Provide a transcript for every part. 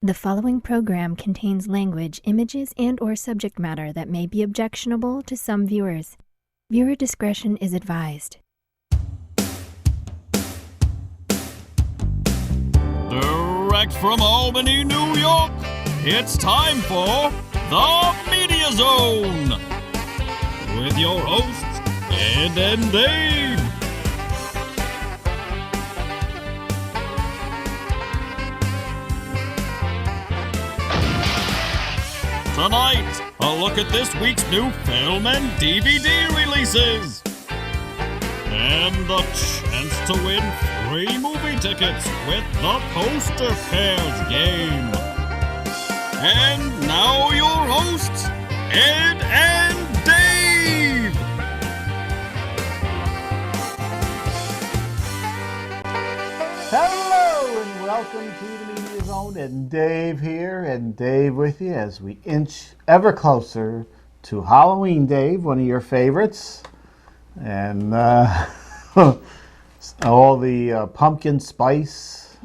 The following program contains language, images, and/or subject matter that may be objectionable to some viewers. Viewer discretion is advised. Direct from Albany, New York, it's time for The Media Zone with your hosts, Ed and Dave. Tonight, a look at this week's new film and DVD releases. And the chance to win free movie tickets with the Poster Pairs game. And now your hosts, Ed and Dave. Hello and welcome to the Media Zone, and Dave here, and Dave with you as we inch ever closer to Halloween, Dave, one of your favorites, and all the pumpkin spice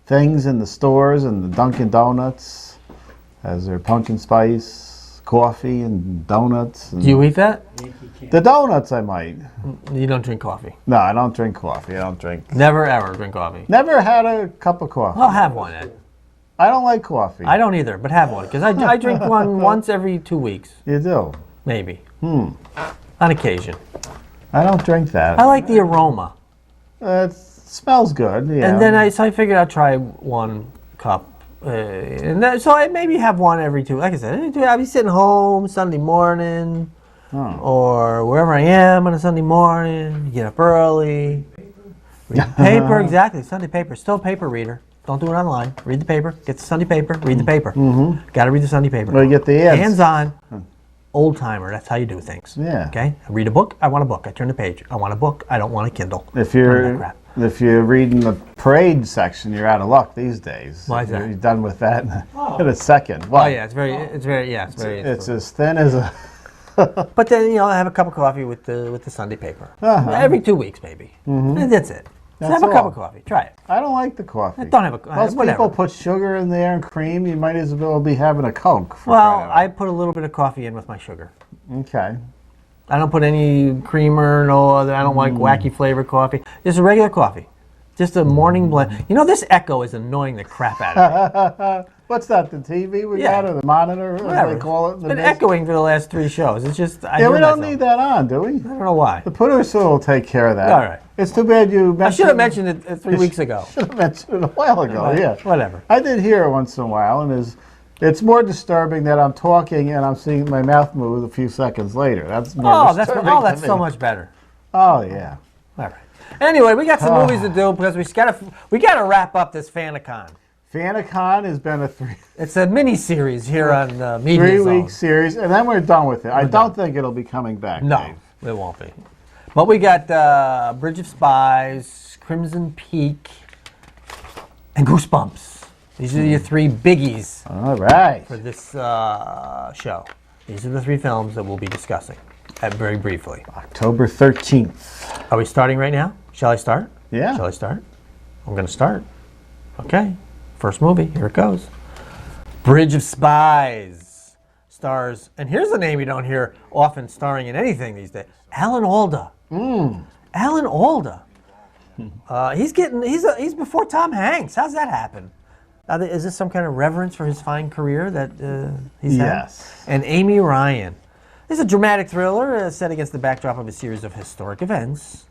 things in the stores and the Dunkin' Donuts has their pumpkin spice coffee and donuts. And do you eat that? the donuts I might. You don't drink coffee? No, I don't drink coffee. I don't drink. Never ever drink coffee? Never had a cup of coffee. I'll have one, Ed. I don't like coffee. I don't either, but have one. Because I drink one once every 2 weeks. You do? Maybe. On occasion. I don't drink that. I like the aroma. It smells good, yeah. And then I figured I'd try 1 cup. So I maybe have one every 2. Like I said, I'll be sitting home Sunday morning or wherever I am on a Sunday morning. Get up early. Read the paper, exactly. Sunday paper. Still a paper reader. Don't do it online. Read the paper. Get the Sunday paper. Read the paper. Got to read the Sunday paper. Well, you get the ads. Hands on. Old timer. That's how you do things. Yeah. Okay. I read a book. I want a book. I turn the page. I want a book. I don't want a Kindle. If you're reading the parade section, you're out of luck these days. Why is that? You're done with that in a second. What? Oh yeah, it's very. It's as thin as a. But then I have a cup of coffee with the Sunday paper every 2 weeks maybe. And that's it. So have a cup of coffee. Try it. I don't like the coffee. Don't have a Most whatever. people put sugar in there and cream. You might as well be having a Coke. Well, I put a little bit of coffee in with my sugar. Okay. I don't put any creamer, no other. I don't like wacky flavored coffee. Just a regular coffee. Just a morning blend. This echo is annoying the crap out of me. What's that, the TV we Yeah. got, or the monitor, Whatever. as they call it? It's been echoing for the last 3 shows. It's just, I Yeah, hear we don't myself. need that on, do we? I don't know why. The producer will take care of that. All right. It's too bad you mentioned... I should have mentioned it 3 weeks ago. Should have mentioned it a while ago, yeah. Whatever. I did hear it once in a while, and it's more disturbing that I'm talking and I'm seeing my mouth move a few seconds later. That's more disturbing that's to so me. much better. Oh, yeah. All right. Anyway, we got some movies to do because we got to wrap up this FANTACON. FANTACON has been a It's a mini series here on Media Zone. 3-week series, and then we're done with it. I don't think it'll be coming back, No, Dave. it won't be. But we got Bridge of Spies, Crimson Peak, and Goosebumps. These are your 3 biggies All right. for this show. These are the 3 films that we'll be discussing very briefly. October 13th. Are we starting right now? Shall I start? Yeah. Shall I start? I'm going to start. Okay. First movie. Here it goes. Bridge of Spies. Stars, and here's a name you don't hear often starring in anything these days. Alan Alda. Alan Alda. He's before Tom Hanks. How's that happen? Is this some kind of reverence for his fine career that he's had? Yes. And Amy Ryan. This is a dramatic thriller set against the backdrop of a series of historic events.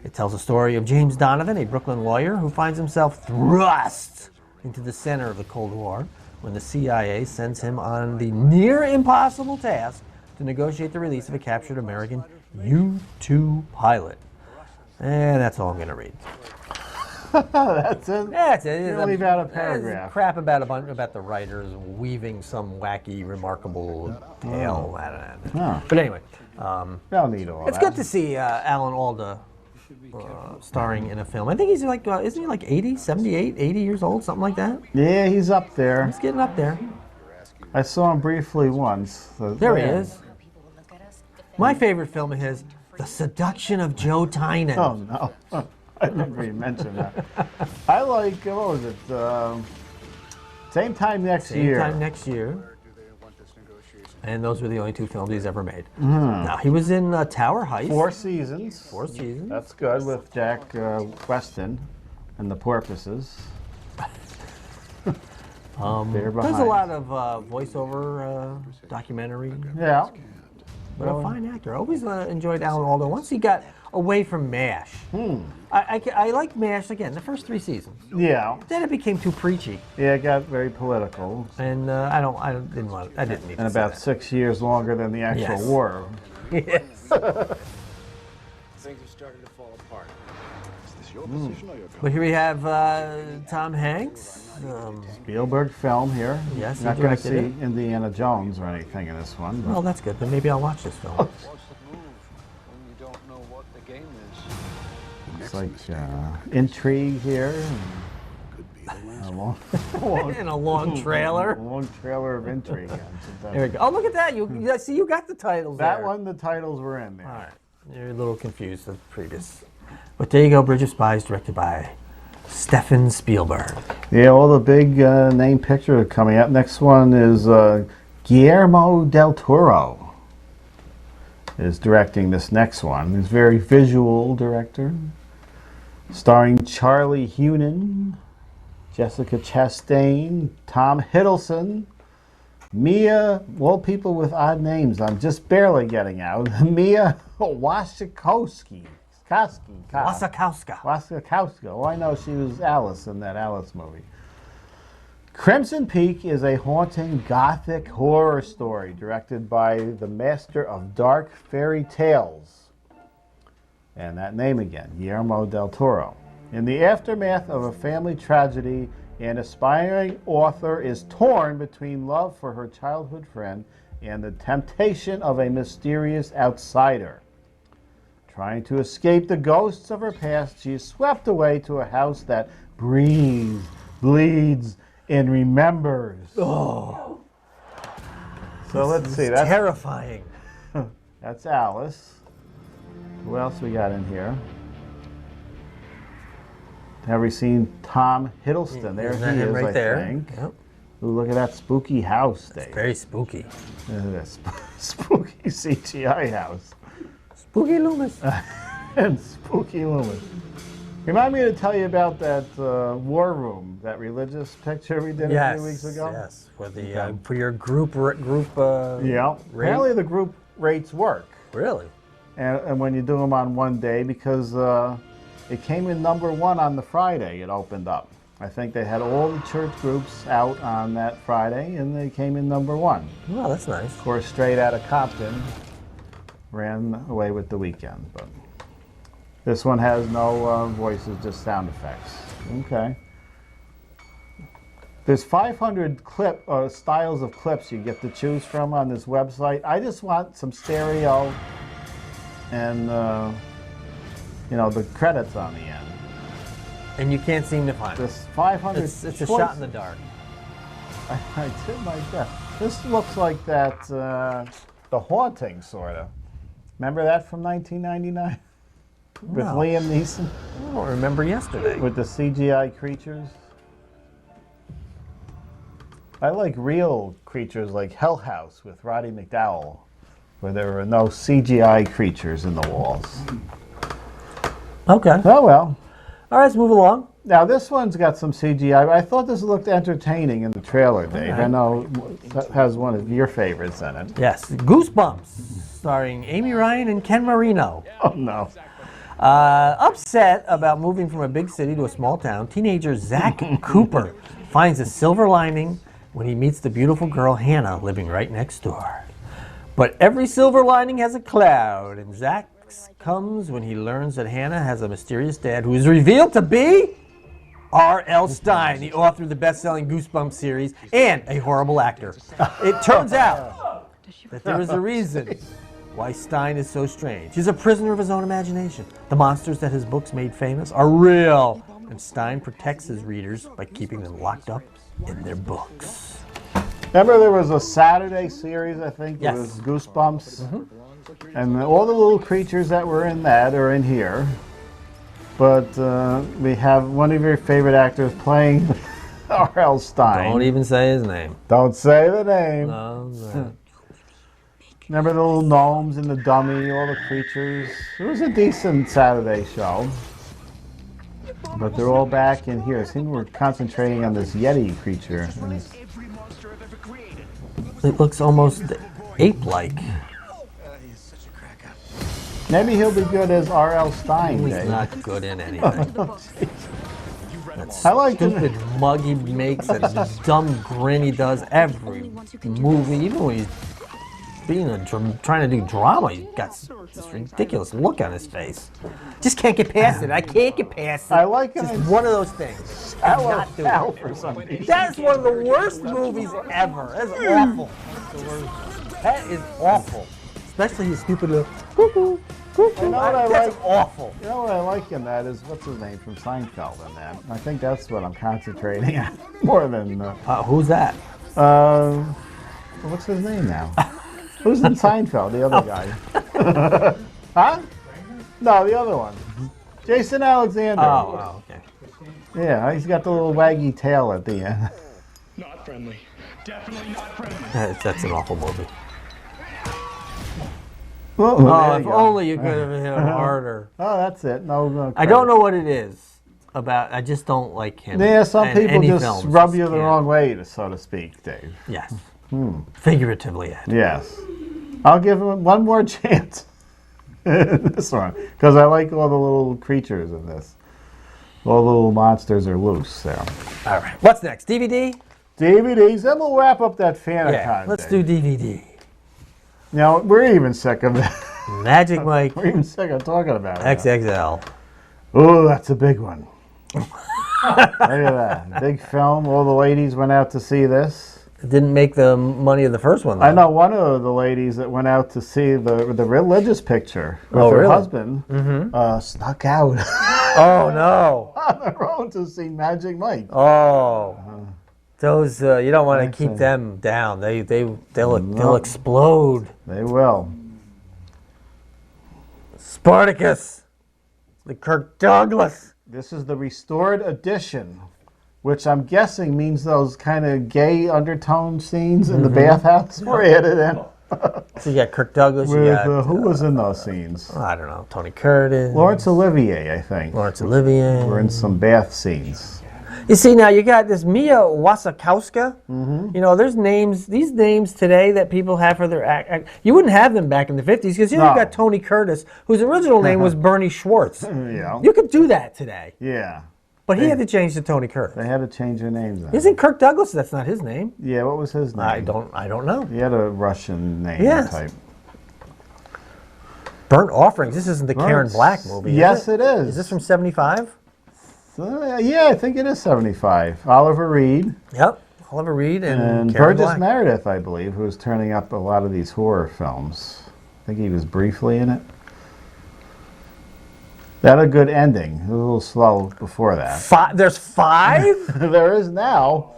It tells the story of James Donovan, a Brooklyn lawyer who finds himself thrust into the center of the Cold War when the CIA sends him on the near impossible task to negotiate the release of a captured American U-2 pilot. And that's all I'm going to read. That's it? That's it. You leave out a paragraph. It's crap about the writers weaving some wacky, remarkable tale. But anyway, Don't need all it's that. good to see Alan Alda starring in a film. I think he's like, isn't he like 80, 78, 80 years old, something like that? Yeah, he's up there. He's getting up there. I saw him briefly once. There he is. My favorite film of his, The Seduction of Joe Tynan. Oh, no. I remember you mentioned that. I like, what was it? Same time next Same year. time next year. And those were the only 2 films he's ever made. Now, he was in Tower Heist. 4 seasons. 4 seasons. That's good with Jack Weston and the Porpoises. There's a lot of voiceover documentary. Yeah. But a fine actor. I always enjoyed Alan Alda. Once he got away from MASH. I like MASH, again, the first 3 seasons. Yeah. Then it became too preachy. Yeah, it got very political. And I didn't need to And see about that. 6 years longer than the actual Yes. war. Yes. Things are starting to fall apart. Is this your decision or your But here we have Tom Hanks. Spielberg film here. Yes, he Not going to directed see Indiana Jones or anything in this one. Well, that's good. Then maybe I'll watch this film. What's the move when you don't know what the game is? It's like intrigue here. A long, And a long trailer. long trailer of intrigue. There we go. Oh, look at that. You see, you got the titles That there. one, the titles were in there. All right. You're a little confused with the previous. But there you go, Bridge of Spies, directed by Stephen Spielberg. Yeah, all the big name pictures are coming out. Next one is Guillermo del Toro is directing this next one. He's a very visual director. Starring Charlie Hunnam, Jessica Chastain, Tom Hiddleston, Mia, well, people with odd names I'm just barely getting out. Mia Wasikowska. Wasikowska. Oh, I know she was Alice in that Alice movie. Crimson Peak is a haunting gothic horror story directed by the master of dark fairy tales. And that name again, Guillermo del Toro. In the aftermath of a family tragedy, an aspiring author is torn between love for her childhood friend and the temptation of a mysterious outsider. Trying to escape the ghosts of her past, she is swept away to a house that breathes, bleeds, and remembers. Oh. So let's see. That's Terrifying. That's Alice. Who else we got in here? Have we seen Tom Hiddleston? There Isn't that he him is, right I there? think. Yep. Ooh, look at that spooky house, Dave. Very spooky. Look at that spooky CGI house. Spooky Loomis. And spooky Loomis. Remind me to tell you about that war room, that religious picture we did a few weeks ago. Yes, for the for your group. Yeah. Apparently the group rates work. Really? And when you do them on one day, because it came in #1 on the Friday it opened up. I think they had all the church groups out on that Friday, and they came in #1. Oh, that's nice. Of course, Straight Outta Compton ran away with the weekend, but this one has no voices, just sound effects. Okay. There's 500 styles of clips you get to choose from on this website. I just want some stereo and the credits on the end. And you can't seem to find it. This 500. It's a shot in the dark. I did my best. This looks like that The Haunting, sort of. Remember that from 1999 with No. Liam Neeson I don't remember yesterday. with the CGI creatures? I like real creatures like Hell House with Roddy McDowell, where there were no CGI creatures in the walls. Okay. Oh well. All right, let's move along. Now this one's got some CGI. I thought this looked entertaining in the trailer, Dave. Okay. I know that has one of your favorites in it. Yes, Goosebumps, starring Amy Ryan and Ken Marino. Oh no. Upset about moving from a big city to a small town, teenager Zach Cooper finds a silver lining when he meets the beautiful girl Hannah living right next door. But every silver lining has a cloud, and Zach's comes when he learns that Hannah has a mysterious dad who is revealed to be R.L. Stine, the author of the best-selling Goosebumps series, and a horrible actor. It turns out that there is a reason why Stine is so strange. He's a prisoner of his own imagination. The monsters that his books made famous are real, and Stine protects his readers by keeping them locked up in their books. Remember there was a Saturday series, I think? Yes. It was Goosebumps. And all the little creatures that were in that are in here. But we have one of your favorite actors playing R.L. Stein. Don't even say his name. Don't say the name. No. Remember the little gnomes and the dummy, all the creatures? It was a decent Saturday show. But they're all back in here. I think we're concentrating on this Yeti creature. It looks almost ape-like. Maybe he'll be good as R.L. Stein. He's Dave. not good in anything. That I like him. stupid mug he makes, that dumb grin he does every movie, even when he's trying to do drama, he's got this ridiculous look on his face. Just can't get past it. I can't get past it. I like him. Just one of those things. Al for some reason. That's one of the worst movies ever. That's awful. That is awful. Especially his stupid little cuckoo. You know what I That's like? awful. You know what I like in that is, what's his name from Seinfeld in that? I think that's what I'm concentrating on more than... Who's that? What's his name now? Who's in Seinfeld? The other guy. Huh? No, the other one. Jason Alexander. Oh, okay. Yeah, he's got the little waggy tail at the end. Not friendly. Definitely not friendly. That's an awful movie. Well, Oh, there if you go. only you could have hit him harder. Oh, that's it. No, I don't know what it is about. I just don't like him. Yeah, some in people any just films, rub you the can't. wrong way, so to speak, Dave. Yes. Figuratively, Ed. Yes. I'll give him one more chance in this one, because I like all the little creatures in this. All the little monsters are loose there. All right. What's next? DVD? DVDs, then we'll wrap up that FANTACON. Yeah. Let's do DVD. Now, we're even sick of that. Magic Mike We're even sick of talking about it. XXL. Oh, that's a big one. Look at that. Big film. All the ladies went out to see this. It didn't make the money of the first one, though. I know one of the ladies that went out to see the religious picture with Oh, her really? husband snuck out Oh, no. on their own to see Magic Mike. Oh. Those, you don't want to keep Excellent. them down. They'll explode. They will. Spartacus. The Kirk Douglas. This is the restored edition, which I'm guessing means those kind of gay undertone scenes in the bathhouse were added in. So you got Kirk Douglas, you With got, who was in those scenes? I don't know, Tony Curtis. Laurence Olivier, I think. Laurence Olivier. Were in some bath scenes. You see, now you got this Mia Wasikowska. You know, there's names, these names today that people have for their act. You wouldn't have them back in the 50s because you No. got Tony Curtis, whose original name was Bernie Schwartz. Yeah. You could do that today. Yeah. But he had to change to Tony Curtis. They had to change their names. Then. Isn't Kirk Douglas? That's not his name. Yeah, what was his name? I don't know. He had a Russian name Yes. type. Burnt Offerings. This isn't the Karen Burnt- Black movie. Yes, it it is. Is this from 75? Yeah, I think it is 75. Oliver Reed Yep. Oliver Reed and and Karen Burgess Black. Meredith, I believe, who was turning up a lot of these horror films. I think he was briefly in it. That had a good ending. It was a little slow before that. There's 5? There is now.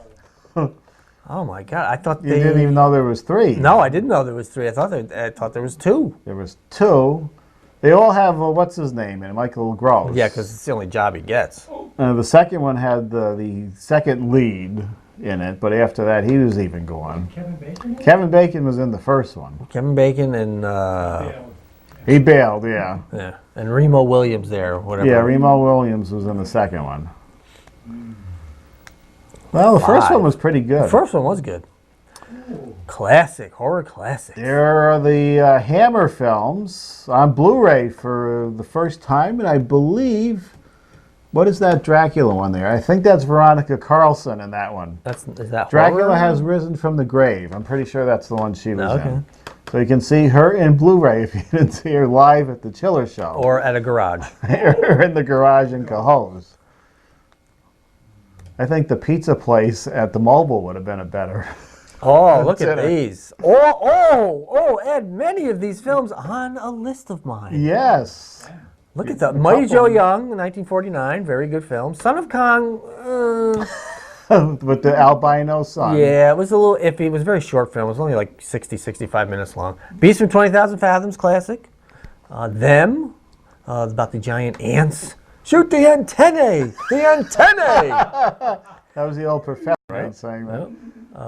Oh my God! I thought You they didn't even know there was 3. No, I didn't know there was 3. I thought there was 2. There was 2. They all have, what's his name in it? Michael Gross. Yeah, because it's the only job he gets. The second one had the second lead in it, but after that he was even gone. Kevin Bacon was in the first one. Kevin Bacon and He bailed, yeah. yeah, and Remo Williams there, whatever. Yeah, Remo Williams was in the second one. Well, the first 5. one was pretty good. The first one was good. Classic, horror classic. There are the Hammer films on Blu-ray for the first time, and I believe, what is that Dracula one there? I think that's Veronica Carlson in that one. Is that Dracula horror? Has Risen from the Grave. I'm pretty sure that's the one she was Okay. in. So you can see her in Blu-ray if you didn't see her live at the Chiller Show. Or at a garage. Or in the garage in Cahoes. I think the pizza place at the Mobile would have been a better. Oh, look at Consider. these. Oh, Ed, many of these films on a list of mine. Yes. Look at that. Mighty Joe Young, 1949, very good film. Son of Kong, With the albino son. yeah, it was a little iffy. It was a very short film. It was only like 60, 65 minutes long. Beast from 20,000 Fathoms, classic. Them, about the giant ants. Shoot the antennae! The antennae! That was the old professor, right? Saying that.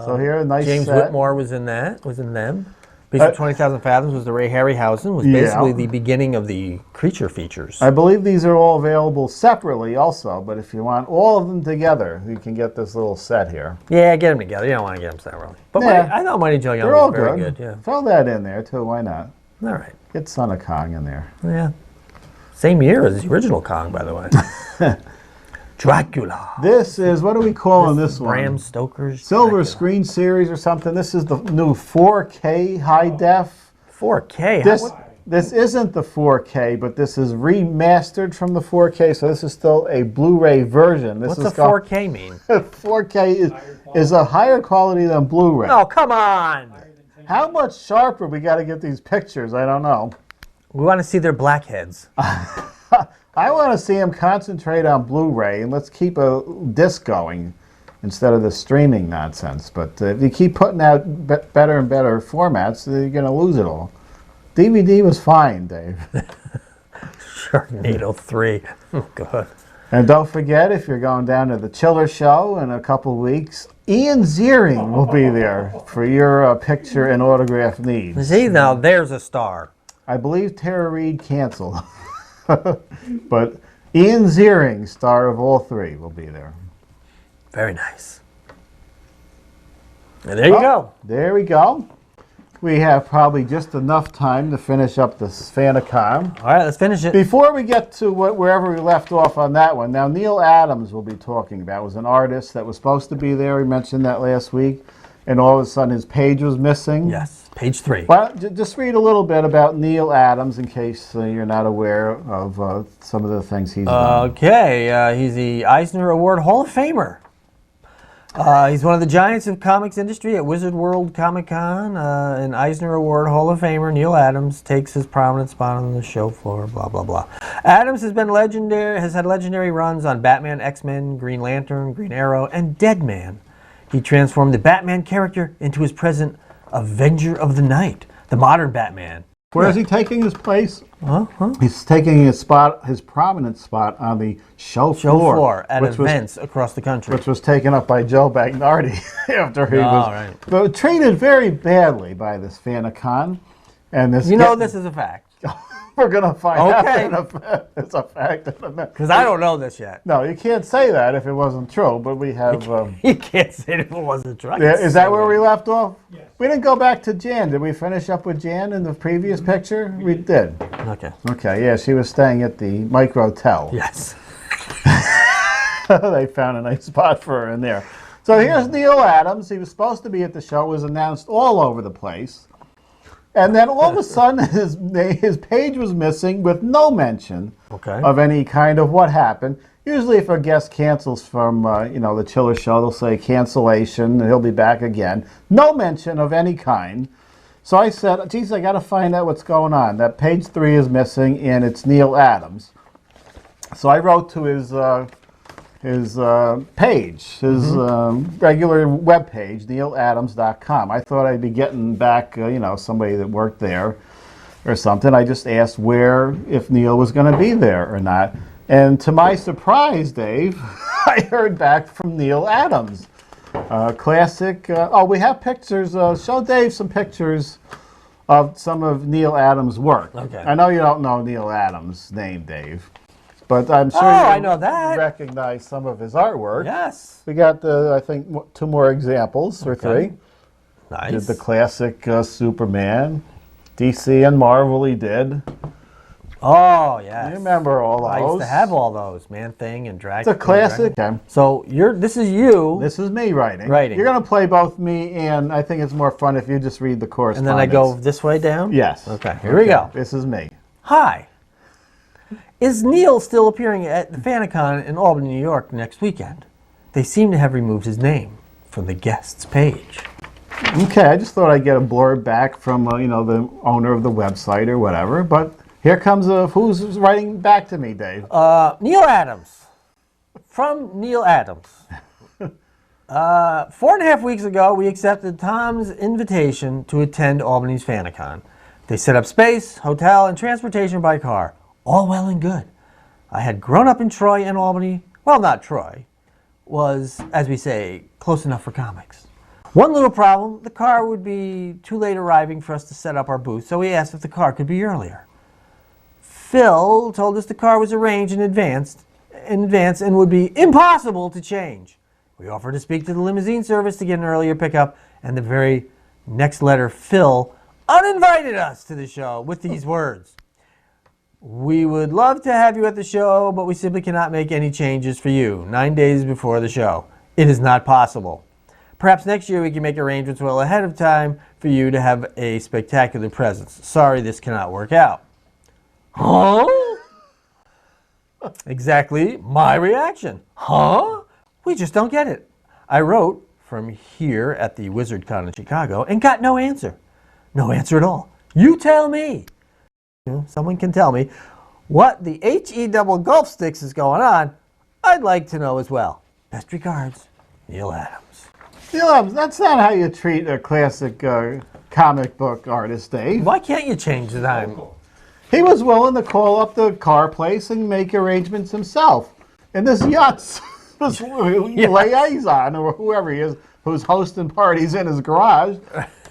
So here, a nice James set. Whitmore was in that. Was in them. Beast of 20,000 Fathoms was the Ray Harryhausen. Was basically the beginning of the creature features. I believe these are all available separately also, but if you want all of them together, you can get this little set here. Yeah, get them together. You don't want to get them separately. But Yeah. I know Mighty Joe Young They're all was very good. Yeah. Throw that in there too, why not? All right. Get Son of Kong in there. Yeah. Same year as the original Kong, by the way. Dracula. This is, what are we calling this one? Bram Stoker's Silver Dracula. Screen Series or something. This is the new 4K high def. 4K. This isn't the 4K, but this is remastered from the 4K, so this is still a Blu-ray version. What's a 4K mean? 4K is a higher quality than Blu-ray. Oh, come on. How much sharper we got to get these pictures? I don't know. We want to see their blackheads. I want to see them concentrate on Blu-ray, and let's keep a disc going instead of the streaming nonsense. But if you keep putting out better and better formats, you're going to lose it all. DVD was fine, Dave. Sharknado 3. Oh, God. And don't forget, if you're going down to the Chiller Show in a couple of weeks, Ian Ziering will be there for your picture and autograph needs. See, now there's a star. I believe Tara Reid canceled. But Ian Ziering, star of all three, will be there. Very nice. And there you go. There we go. We have probably just enough time to finish up this FANTACON. All right, let's finish it. Before we get to wherever we left off on that one, now Neal Adams will be talking about. Was an artist that was supposed to be there. We mentioned that last week. And all of a sudden his page was missing. Yes, page 3. Well, just read a little bit about Neal Adams in case you're not aware of some of the things he's done. Okay, he's the Eisner Award Hall of Famer. He's one of the giants of comics industry at Wizard World Comic Con. An Eisner Award Hall of Famer, Neal Adams, takes his prominent spot on the show floor, blah, blah, blah. Adams has had legendary runs on Batman, X-Men, Green Lantern, Green Arrow, and Deadman. He transformed the Batman character into his present Avenger of the Night, the modern Batman. Where is he taking his place? Uh-huh. He's taking his prominent spot on the show floor at events across the country. Which was taken up by Joe Bagnardi after he was treated very badly by this FANTACON. And this this is a fact. We're going to find out it's a fact. Because I don't know this yet. No, you can't say that if it wasn't true, but we have... you can't say it if it wasn't true. Yeah, is that where we left off? Yes. We didn't go back to Jan. Did we finish up with Jan in the previous picture? We did. Okay. Okay, yeah, she was staying at the Microtel. Yes. They found a nice spot for her in there. So here's Neal Adams. He was supposed to be at the show. Was announced all over the place. And then all of a sudden, his page was missing with no mention of any kind of what happened. Usually if a guest cancels from, the Chiller Show, they'll say cancellation, and he'll be back again. No mention of any kind. So I said, geez, I got to find out what's going on. That page 3 is missing, and it's Neal Adams. So I wrote to his page, his regular web page, nealadams.com. I thought I'd be getting back, somebody that worked there or something. I just asked if Neal was going to be there or not. And to my surprise, Dave, I heard back from Neal Adams. Classic. We have pictures. Show Dave some pictures of some of Neal Adams' work. Okay. I know you don't know Neal Adams' name, Dave. But I'm sure I know that. Recognize some of his artwork. Yes. We got, I think, 2 more examples, or 3. Nice. Did the classic Superman. DC and Marvel he did. Oh, yes. You remember all those. I used to have all those, Man-Thing and Dracula. It's a classic. Okay. So this is you. This is me writing. Writing. You're going to play both me and I think it's more fun if you just read the correspondence. And then I go this way down? Yes. Okay, here we go. This is me. Hi. Is Neal still appearing at the FANTACON in Albany, New York next weekend? They seem to have removed his name from the guests page. Okay, I just thought I'd get a blurb back from, the owner of the website or whatever, but here comes who's writing back to me, Dave? Neal Adams. From Neal Adams. 4.5 weeks ago, we accepted Tom's invitation to attend Albany's FANTACON. They set up space, hotel, and transportation by car. All well and good. I had grown up in Troy and Albany. Well, not Troy. was, as we say, close enough for comics. One little problem, the car would be too late arriving for us to set up our booth, so we asked if the car could be earlier. Phil told us the car was arranged in advance and would be impossible to change. We offered to speak to the limousine service to get an earlier pickup, and the very next letter, Phil uninvited us to the show with these words. We would love to have you at the show, but we simply cannot make any changes for you 9 days before the show. It is not possible. Perhaps next year we can make arrangements well ahead of time for you to have a spectacular presence. Sorry, this cannot work out. Huh? Exactly my reaction. Huh? We just don't get it. I wrote from here at the WizardCon in Chicago and got no answer. No answer at all. You tell me. Someone can tell me what the HE double golf sticks is going on. I'd like to know as well. Best regards, Neal Adams. Neal Adams, that's not how you treat a classic comic book artist, Dave. Why can't you change the time? He was willing to call up the car place and make arrangements himself. And this yacht's liaison, or whoever he is, who's hosting parties in his garage,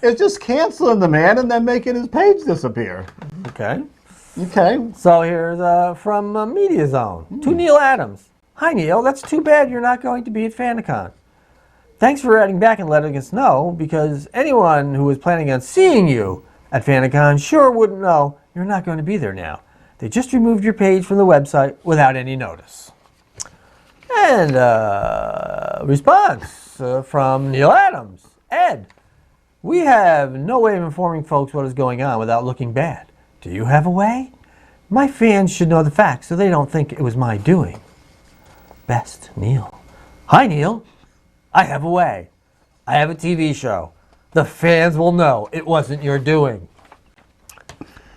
is just canceling the man and then making his page disappear. Okay. Okay. So here's from Media Zone to Neal Adams. Hi, Neal. That's too bad you're not going to be at FANTACON. Thanks for writing back and letting us know, because anyone who was planning on seeing you at FANTACON sure wouldn't know you're not going to be there now. They just removed your page from the website without any notice. And response from Neal Adams. Ed, we have no way of informing folks what is going on without looking bad. Do you have a way? My fans should know the facts so they don't think it was my doing. Best, Neal. Hi, Neal. I have a way. I have a TV show. The fans will know it wasn't your doing.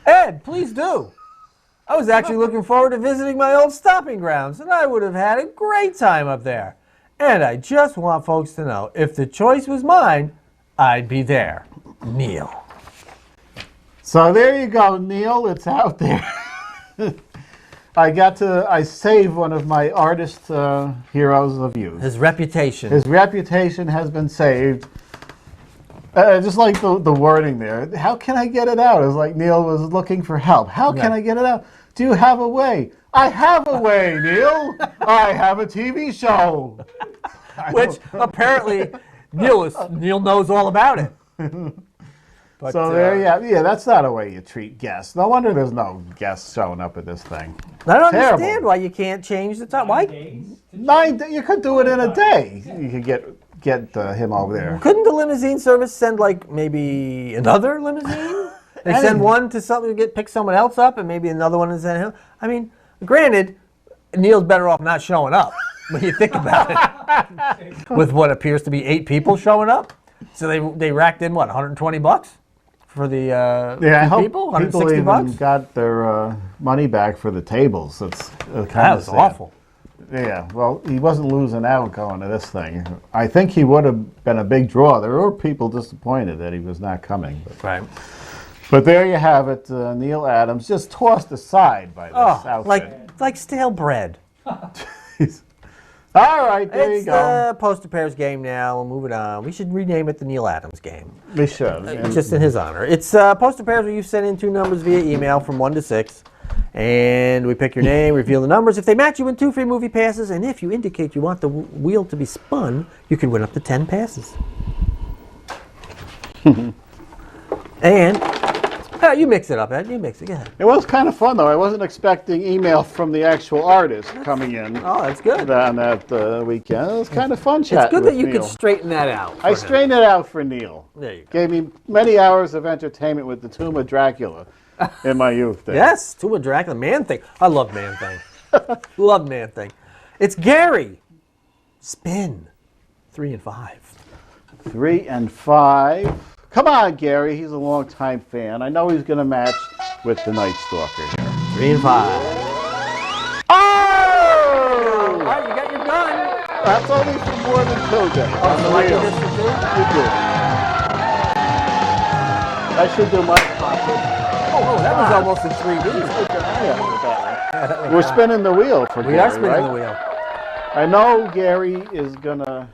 Ed, please do. I was actually looking forward to visiting my old stomping grounds, and I would have had a great time up there. And I just want folks to know, if the choice was mine, I'd be there. Neal. So there you go, Neal. It's out there. I saved one of my artist heroes of youth. His reputation. His reputation has been saved. Just like the wording there. How can I get it out? It's like Neal was looking for help. How can I get it out? Do you have a way? I have a way, Neal. I have a TV show. Which apparently Neal knows all about it. But, so there, yeah, that's not a way you treat guests. No wonder there's no guests showing up at this thing. I don't understand why you can't change the time. Why? 9 days. You could do it in a day. You could get him over there. Couldn't the limousine service send like maybe another limousine? They send one to something to pick someone else up, and maybe another one to send him. I mean, granted, Neal's better off not showing up when you think about it. With what appears to be 8 people showing up, so they racked in what, $120 for the I hope people? People even $160? got their money back for the tables. It's That was awful. Yeah, well, he wasn't losing out going to this thing. I think he would have been a big draw. There were people disappointed that he was not coming. Right. But there you have it, Neal Adams, just tossed aside by this outfit. Like stale bread. All right, there you It's go. the Poster Pairs game now. We'll move it on. We should rename it the Neal Adams game. We should. Just in his honor. It's Poster Pairs where you send in 2 numbers via email from 1 to 6. And we pick your name, reveal the numbers. If they match, you win 2 free movie passes. And if you indicate you want the wheel to be spun, you can win up to 10 passes. And you mix it up, Ed. You mix it. Go ahead. It was kind of fun, though. I wasn't expecting email from the actual artist coming in Oh, that's good. on that weekend. It was kind of fun chatting It's good with that you Neal. could straighten that out. I straightened it out for Neal. There you go. Gave me many hours of entertainment with the Tomb of Dracula in my youth days. Yes, Tomb of Dracula, Man-Thing. I love Man-Thing. Love Man-Thing. It's Gary. Spin. 3 and 5. 3 and 5. Come on, Gary. He's a longtime fan. I know he's going to match with the Night Stalker here. 3 and 5. Oh! All right, you got your gun. That's only for more than 2 days. Oh, so I did this for 2? You do. I should do my pocket. Oh, that was almost in 3 weeks. We're spinning the wheel for Gary, We are spinning right? the wheel. I know Gary is gonna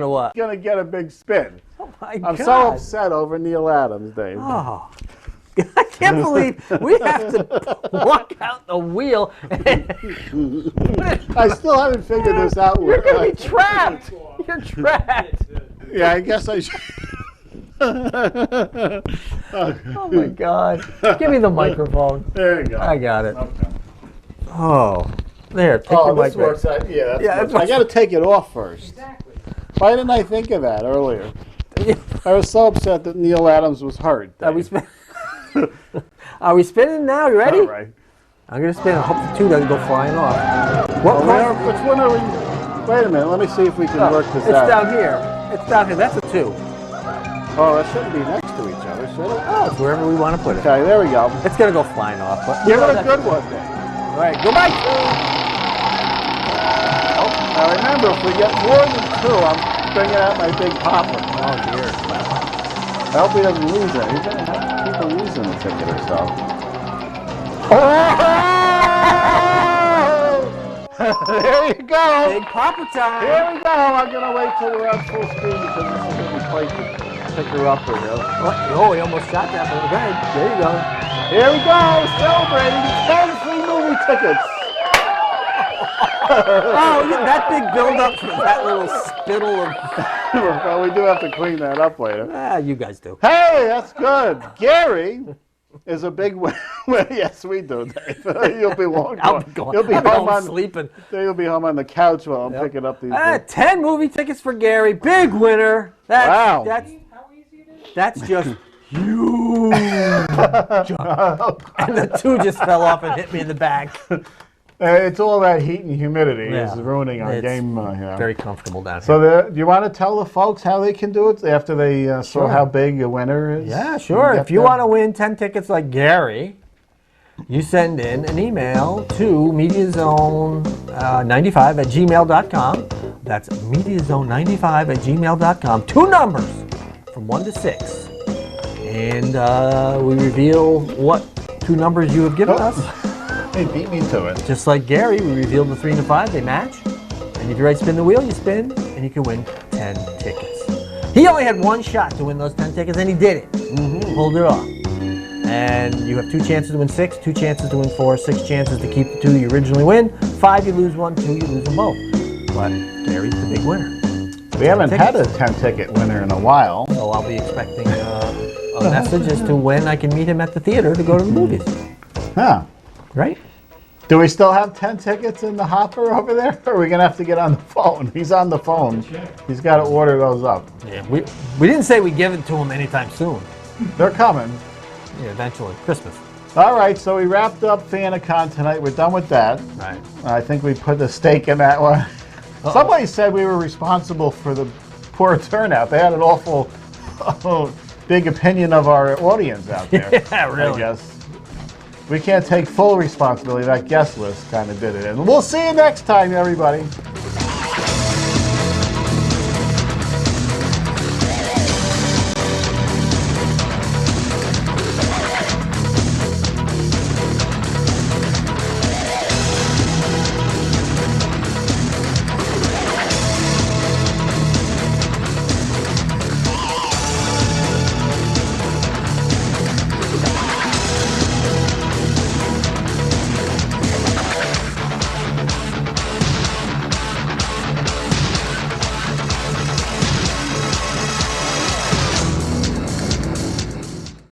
what? get a big spin. Oh my I'm God. so upset over Neal Adams, Dave. Oh. I can't believe we have to walk out the wheel. I still haven't figured this out. You're going to be trapped. You're trapped. Yeah, I guess I should. Oh my God. Give me the microphone. There you go. I got it. Okay. Oh. There, take Oh, your this mic works back. out. Yeah, Yeah, I got to take it off first. Exactly. Why didn't I think of that earlier? I was so upset that Neal Adams was hurt. Are we spinning now? You ready? All right. I'm going to spin. I hope the 2 doesn't go flying off. Which one are we? Wait a minute. Let me see if we can work this It's out. down here. It's down here. That's a 2. Oh, that shouldn't be next to each other, should it? Oh, it's wherever we want to put it. Okay, there we go. It's going to go flying off. But Give it a good one, then. All right, go back. Now remember, if we get more than 2, I'm bringing out my big popper. Oh, dear. I hope he doesn't lose it. He's going to have people losing the ticket or so. There you go. Big popper time. Here we go. I'm going to wait till we're on full speed because this is going to be quite the picker upper. Oh, he almost shot that one. Okay, there you go. Here we go. Celebrating 10 free movie tickets. Oh, yeah, that big build-up for that little spittle of... Well, we do have to clean that up later. You guys do. Hey, that's good. Gary is a big winner. Yes, we do, Dave. You'll be long I'll gone. be You'll be home sleeping. You'll be home on the couch while I'm picking up these. 10 movie tickets for Gary. Big winner. Wow. That's just huge. And the 2 just fell off and hit me in the back. It's all that heat and humidity Yeah. is ruining our It's game here. Very comfortable down here. So, do you want to tell the folks how they can do it after they saw Sure. how big a winner is? Yeah, sure. If you want to win 10 tickets like Gary, you send in an email to mediazone95@gmail.com. That's mediazone95@gmail.com. 2 numbers from 1 to 6. And we reveal what 2 numbers you have given us. He beat me to it. Just like Gary, we revealed the 3 and the 5. They match. And if you spin the wheel, you spin, and you can win 10 tickets. He only had 1 shot to win those 10 tickets, and he did it. Pulled it off. And you have 2 chances to win 6, 2 chances to win 4, 6 chances to keep the 2 you originally win. 5, you lose 1, 2, you lose them both. But Gary's the big winner. We haven't had a 10-ticket winner in a while. So I'll be expecting a message as to when I can meet him at the theater to go to the movies. Huh. Right? Do we still have 10 tickets in the hopper over there? Or are we going to have to get on the phone? He's on the phone. He's got to order those up. Yeah. We didn't say we'd give it to him anytime soon. They're coming. Yeah, eventually. Christmas. All right, so we wrapped up FANTACON tonight. We're done with that. Right. I think we put the stake in that one. Somebody said we were responsible for the poor turnout. They had an awful big opinion of our audience out there. Yeah, really. I guess. We can't take full responsibility. That guest list kind of did it. And we'll see you next time, everybody.